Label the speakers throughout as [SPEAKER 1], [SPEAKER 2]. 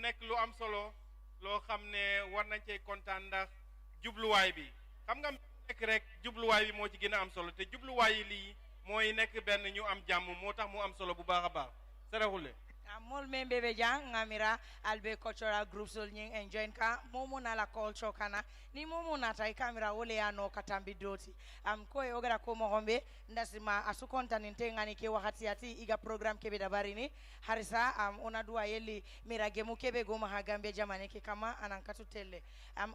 [SPEAKER 1] nekk lu am solo loo xam ne war nañ cee kontaan ndax jubluwaay bi xam nga nekk rek jubluwaay bi moo ci gën a am solo te jubluwaay yi lii mooy nekk benn ñu am jàmm moo tax mu am solo bu baax a baax saraxule
[SPEAKER 2] mol membe be jang ngamira albe cultural groups ol nying enjoy ka momo na la culture kana ni momo na tai kamera wole ya no katambi doti ko e ogara ko mo hombe ndasima asukonta ninte ngani ke wakati ati iga program kebe dabari ni harisa ona dua yeli mira gemu kebe goma hagambe jamane ke kama anankatu tele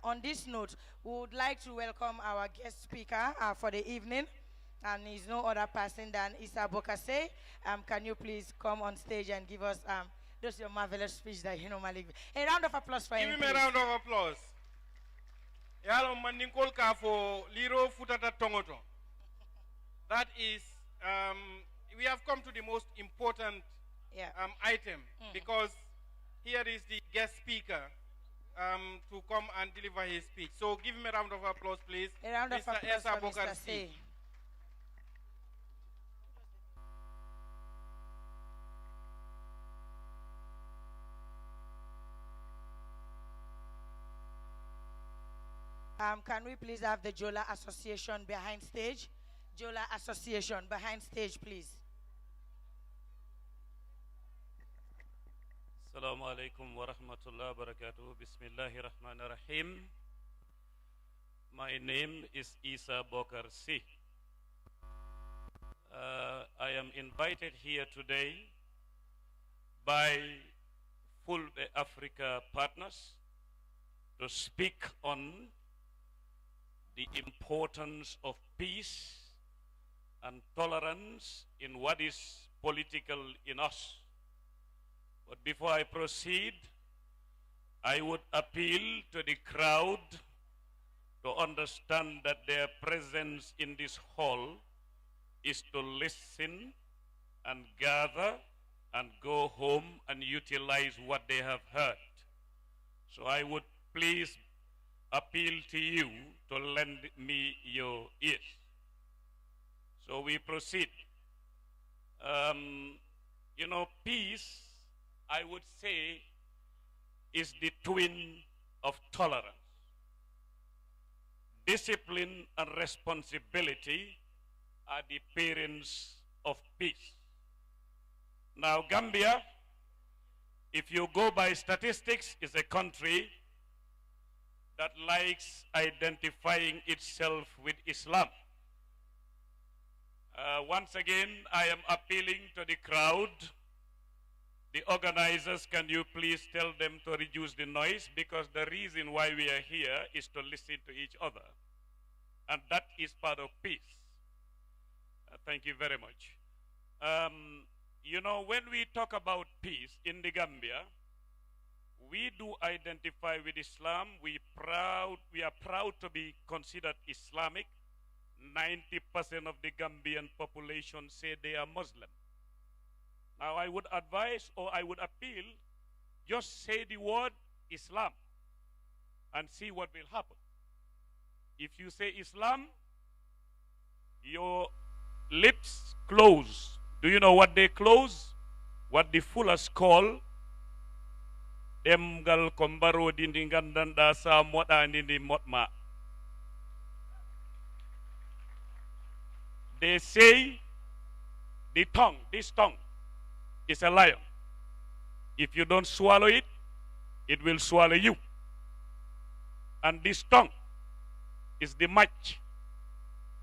[SPEAKER 2] on this note we would like to welcome our guest speaker for the evening. And he's no other person than Issa Bokase. Can you please come on stage and give us just your marvelous speech that you normally give? A round of applause for him.
[SPEAKER 1] Give him a round of applause. Yalo maninkol ka for liro futata tongoto. That is, we have come to the most important item because here is the guest speaker to come and deliver his speech. So give him a round of applause, please.
[SPEAKER 2] A round of applause for Mr. Say. Can we please have the Jola Association behind stage? Jola Association behind stage, please.
[SPEAKER 3] Assalamu alaikum wa rahmatullahi wa barakatuh. Bismillahir Rahmanir Rahim. My name is Issa Bokar Si. I am invited here today by Fulbe Africa Partners to speak on the importance of peace and tolerance in what is political in us. But before I proceed, I would appeal to the crowd to understand that their presence in this hall is to listen and gather and go home and utilize what they have heard. So I would please appeal to you to lend me your ears. So we proceed. You know, peace, I would say, is the twin of tolerance. Discipline and responsibility are the parents of peace. Now, Gambia, if you go by statistics, is a country that likes identifying itself with Islam. Once again, I am appealing to the crowd. The organizers, can you please tell them to reduce the noise, because the reason why we are here is to listen to each other. And that is part of peace. Thank you very much. You know, when we talk about peace in the Gambia, we do identify with Islam. We are proud to be considered Islamic. 90% of the Gambian population say they are Muslim. Now I would advise, or I would appeal, just say the word Islam and see what will happen. If you say Islam, your lips close. Do you know what they close? What the Fullers call demgal kombaro dindi gandanda sa moda dindi motma. They say the tongue, this tongue, is a lion. If you don't swallow it, it will swallow you. And this tongue is the match.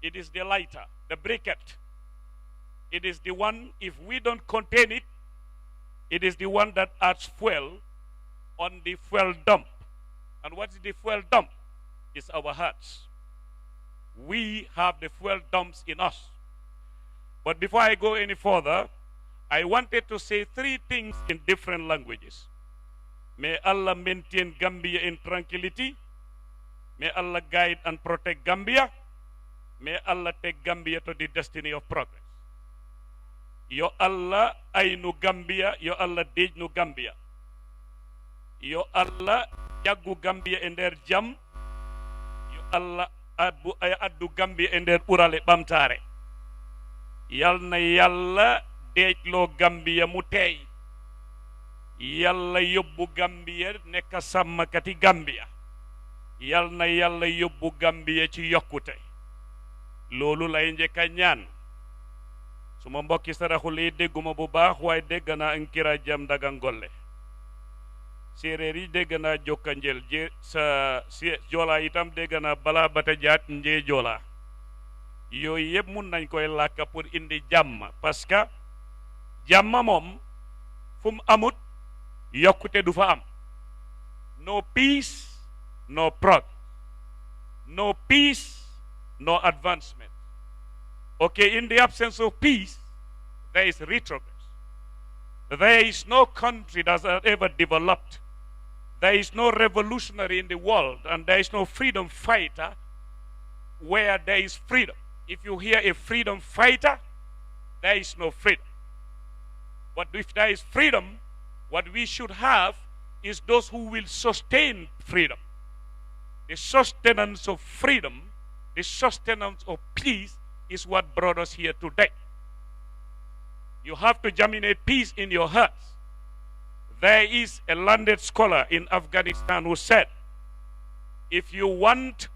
[SPEAKER 3] It is the lighter, the briquette. It is the one, if we don't contain it, it is the one that adds fuel on the fuel dump. And what is the fuel dump? It's our hearts. We have the fuel dumps in us. But before I go any further, I wanted to say three things in different languages. May Allah maintain Gambia in tranquility. May Allah guide and protect Gambia. May Allah take Gambia to the destiny of progress. Yo Allah aynu Gambia, yo Allah dejnu Gambia. Yo Allah jaggu Gambia e nder jam. Yo Allah addu Gambia e nder ɓurale ɓamtare. Yalna Yalla deejlo Gambia mu teey. yalla yóbbu Gambia nekk sàmmkati Gambia yal na yàlla yóbbu Gambia ci yokkute loolu lay njëkk a ñaan suma mbokki saraxul yi dégguma bu baax waaye dégg naa nkira jam daga ngolle séeréer yi dégg naa jokka njël sa joolaa itam dégg naa balaa bata jaat njee joolaa yooyu yëpp mun nañ koy làkk pour indi jàmm parce que jàmm moom fu mu amut yokkute du fa am no peace no progress no peace no advancement okay in the absence of peace there is retrogress there is no country that has ever developed there is no revolutionary in the world and there is no freedom fighter where there is freedom. If you hear a freedom fighter, there is no freedom. But if there is freedom, what we should have is those who will sustain freedom. The sustenance of freedom, the sustenance of peace is what brought us here today. You have to germinate peace in your hearts. There is a landed scholar in Afghanistan who said, if you want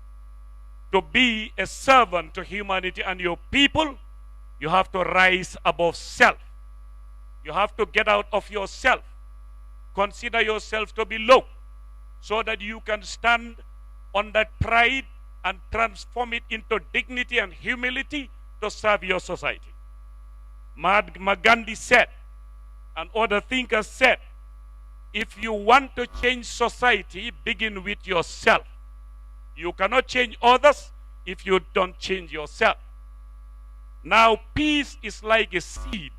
[SPEAKER 3] to be a servant to humanity and your people, you have to rise above self. You have to get out of yourself. Consider yourself to be low so that you can stand on that pride and transform it into dignity and humility to serve your society. Mahatma Gandhi said, and other thinkers said, if you want to change society, begin with yourself. You cannot change others if you don't change yourself. Now, peace is like a seed.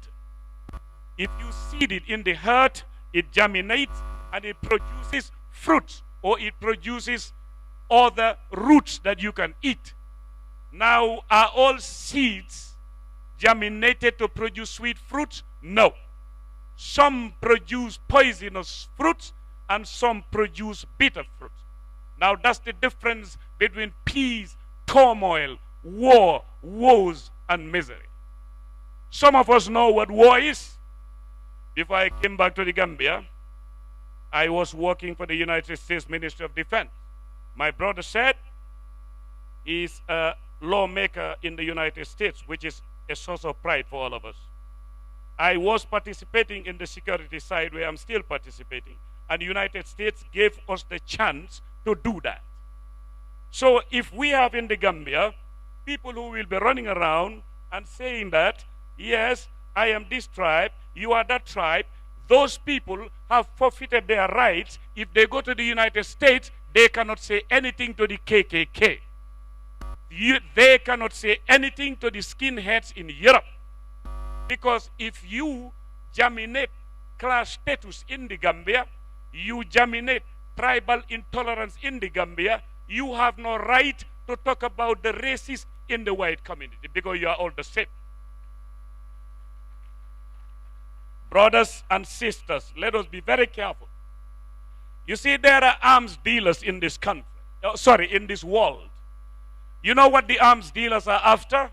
[SPEAKER 3] If you seed it in the heart, it germinates and it produces fruits, or it produces other roots that you can eat. Now, are all seeds germinated to produce sweet fruits? No. Some produce poisonous fruits and some produce bitter fruits. Now that's the difference between peace, turmoil, war, woes, and misery. Some of us know what war is. Before I came back to the Gambia, I was working for the United States Ministry of Defense. My brother said he's a lawmaker in the United States, which is a source of pride for all of us. I was participating in the security side where I'm still participating. And the United States gave us the chance to do that. So if we have in the Gambia people who will be running around and saying that, yes, I am this tribe, you are that tribe, those people have forfeited their rights. If they go to the United States, they cannot say anything to the KKK. They cannot say anything to the skinheads in Europe. Because if you germinate class status in the Gambia, you germinate tribal intolerance in the Gambia, you have no right to talk about the racists in the white community because you are all the same. Brothers and sisters, let us be very careful. You see, there are arms dealers in this country, in this world. You know what the arms dealers are after?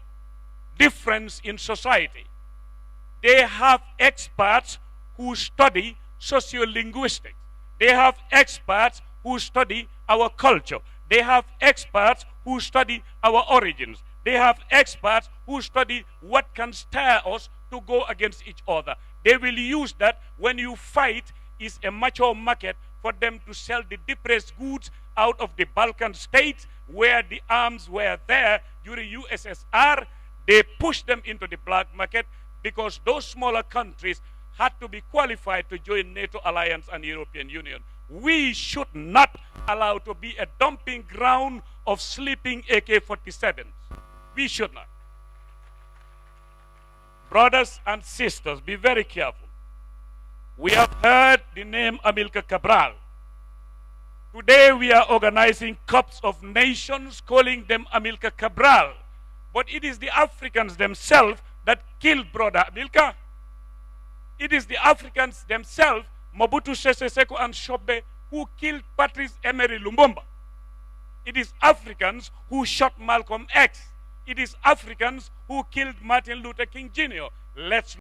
[SPEAKER 3] Difference in society. They have experts who study sociolinguistics. They have experts who study our culture. They have experts who study our origins. They have experts who study what can stir us to go against each other. They will use that when you fight is a macho market for them to sell the depressed goods out of the Balkan states where the arms were there during USSR. They push them into the black market because those smaller countries had to be qualified to join NATO alliance and European Union. We should not allow to be a dumping ground of sleeping AK-47s. We should not. Brothers and sisters, be very careful. We have heard the name Amilcar Cabral. Today we are organizing cups of nations calling them Amilcar Cabral. But it is the Africans themselves that killed brother Amilcar. It is the Africans themselves, Mobutu Sese Seko and Fulbe, who killed Patrice Emery Lumumba. It is Africans who shot Malcolm X. It is Africans who killed Martin Luther King Jr. Let's